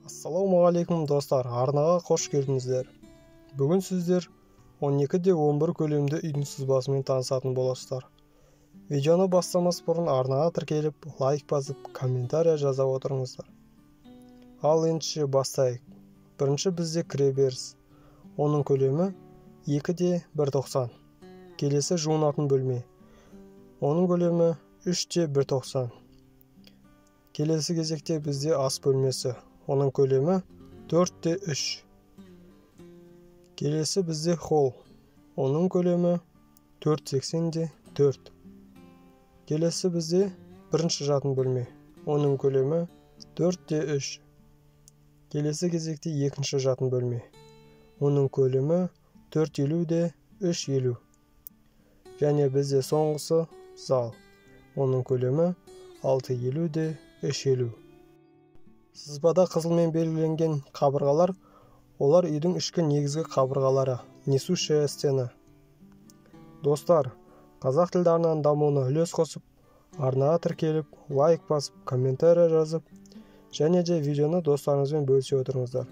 Ассалаумағалейкум достар, арнаға қош келдіңіздер. Бүгін сіздер 12-11 көлемді үйдің сызбасымен танысатын боласыздар. Видеоны бастамас бұрын арнаға тіркеліп, лайк басып, комментария жаза отырыңыздар. Ал ендеше бастайық. Бірінші бізде кіреберіс. Оның көлемі 2-1.90. Келесі жуынатын бөлме. Оның көлемі 3-1.90. Келесі кезекте бізде ас бөлмесі. Оның көлемі 4-3. Келесі бізде холл. Оның көлемі 4,80-4. Келесі бізде бірінші жатын бөлме. Оның көлемі 4-3. Келесі кезекте екінші жатын бөлме. Оның көлемі 4,50-3,50. Және бізде соңғысы зал. Оның көлемі 6,50-3,50. Сызбада қызылмен белгіленген қабырғалар, олар үйдің ішкі негізгі қабырғалары, несущая стена. Достар, қазақ тілді арнаның дамуына үлес қосып, арнаға тіркеліп, лайк басып, комментария жазып, және де видеоны достарыңызбен бөлісе отырыңыздар.